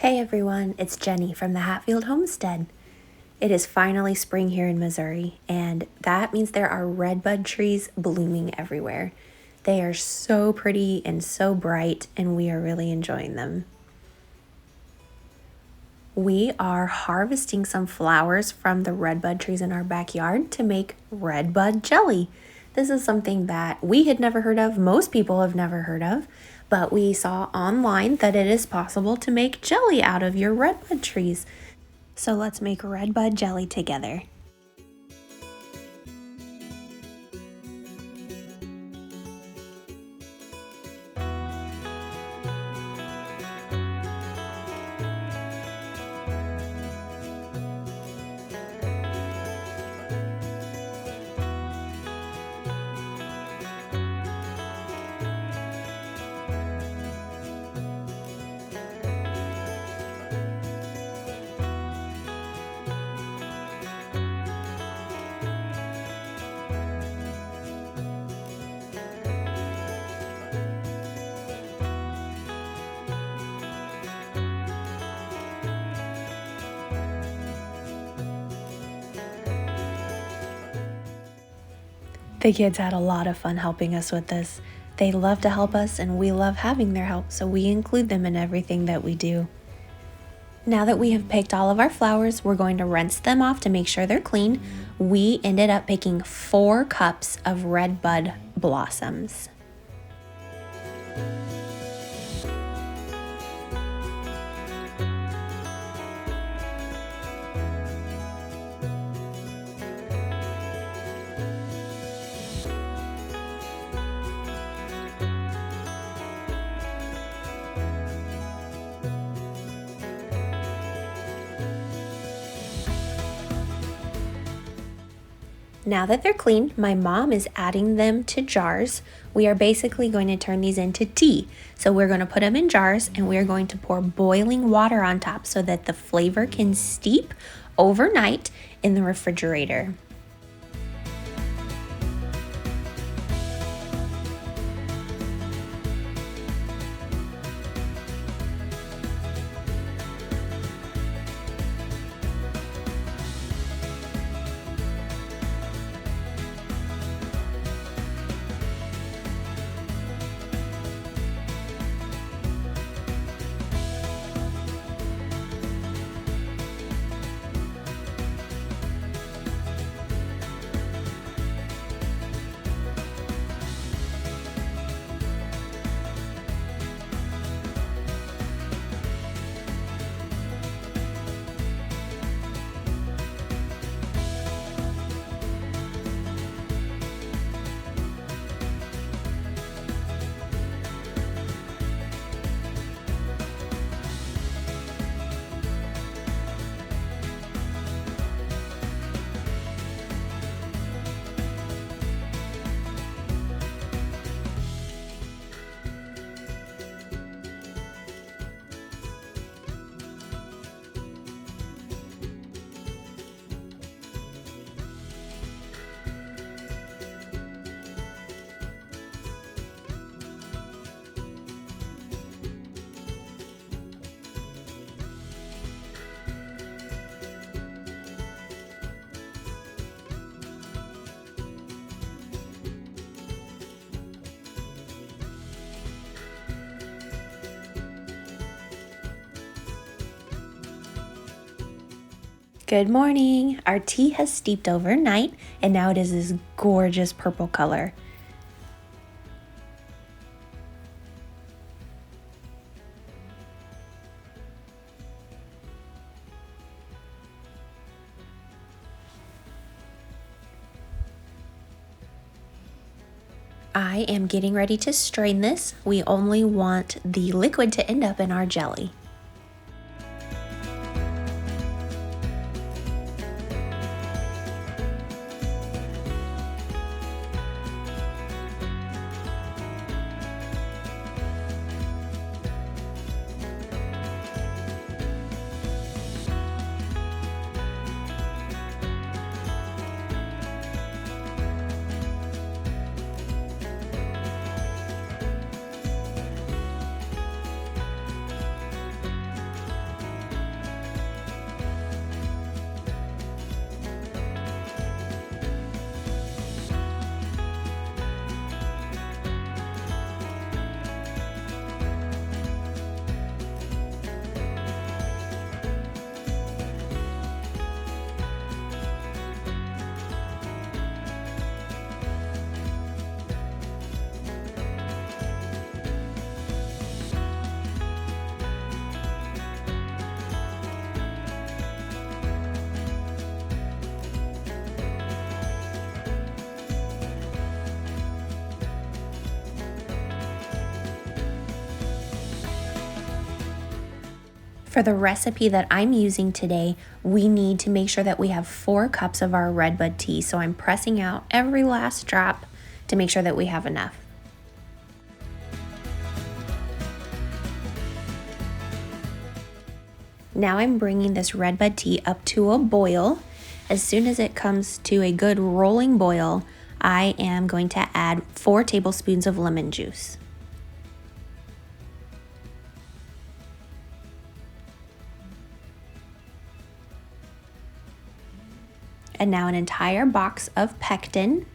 Hey everyone, it's Jenny from the Hatfield Homestead. It is finally spring here in Missouri, and that means there are redbud trees blooming everywhere. They are so pretty and so bright, and we are really enjoying them. We are harvesting some flowers from the redbud trees in our backyard to make redbud jelly. This is something that we had never heard of, most people have never heard of, but we saw online that it is possible to make jelly out of your redbud trees. So let's make redbud jelly together. The kids had a lot of fun helping us with this. They love to help us and we love having their help, so we include them in everything that we do. Now that we have picked all of our flowers, we're going to rinse them off to make sure they're clean. We ended up picking 4 cups of redbud blossoms. Now that they're clean, my mom is adding them to jars. We are basically going to turn these into tea. So we're going to put them in jars and we're going to pour boiling water on top so that the flavor can steep overnight in the refrigerator. Good morning! Our tea has steeped overnight and now it is this gorgeous purple color. I am getting ready to strain this. We only want the liquid to end up in our jelly. For the recipe that I'm using today, we need to make sure that we have 4 cups of our redbud tea. So I'm pressing out every last drop to make sure that we have enough. Now I'm bringing this redbud tea up to a boil. As soon as it comes to a good rolling boil, I am going to add 4 tablespoons of lemon juice. And now an entire box of pectin.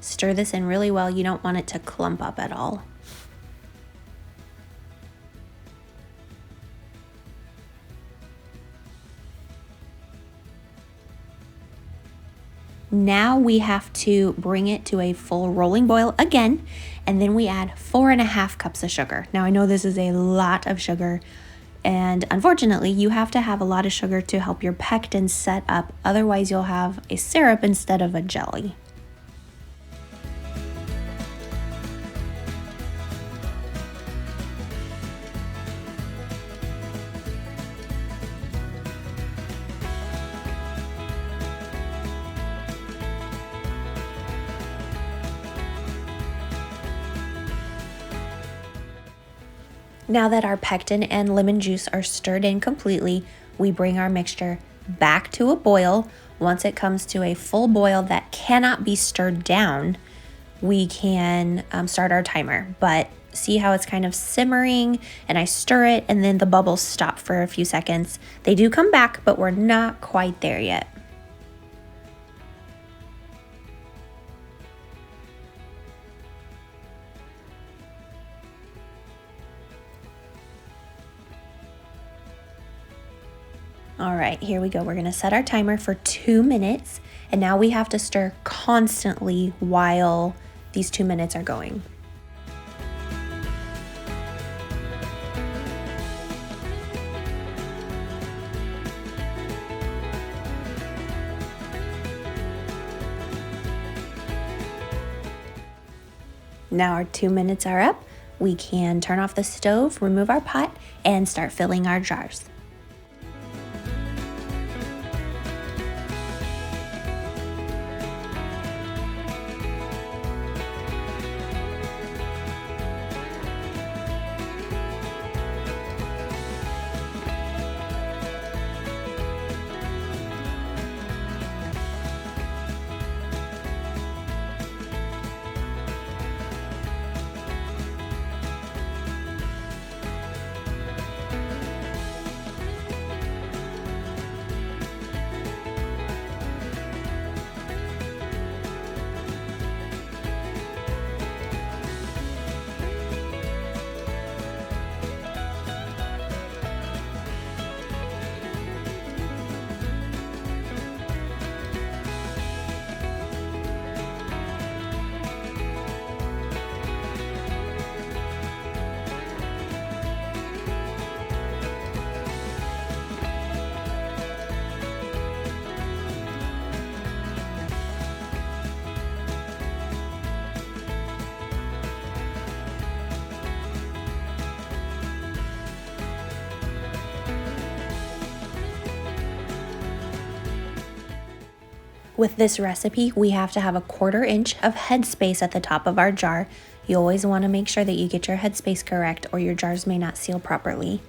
Stir this in really well. You don't want it to clump up at all. Now we have to bring it to a full rolling boil again, and then we add 4.5 cups of sugar. Now I know this is a lot of sugar, and unfortunately you have to have a lot of sugar to help your pectin set up, otherwise you'll have a syrup instead of a jelly. Now that our pectin and lemon juice are stirred in completely, we bring our mixture back to a boil. Once it comes to a full boil that cannot be stirred down, we can start our timer. But see how it's kind of simmering, and I stir it and then the bubbles stop for a few seconds. They do come back, but we're not quite there yet. All right, here we go. We're gonna set our timer for 2 minutes, and now we have to stir constantly while these 2 minutes are going. Now our 2 minutes are up. We can turn off the stove, remove our pot, and start filling our jars. With this recipe, we have to have a 1/4 inch of headspace at the top of our jar. You always want to make sure that you get your headspace correct, or your jars may not seal properly.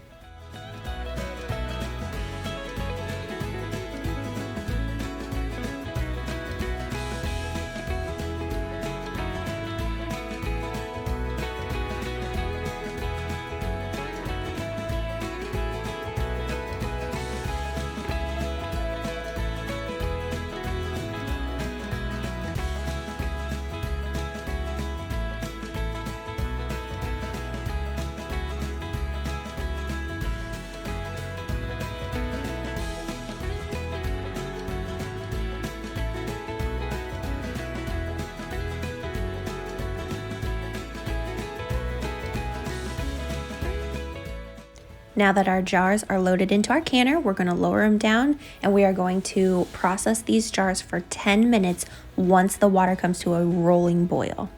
Now that our jars are loaded into our canner, we're going to lower them down, and we are going to process these jars for 10 minutes once the water comes to a rolling boil.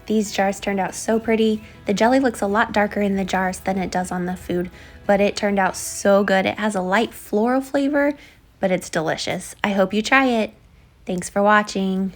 These jars turned out so pretty. The jelly looks a lot darker in the jars than it does on the food, but it turned out so good. It has a light floral flavor, but it's delicious. I hope you try it. Thanks for watching.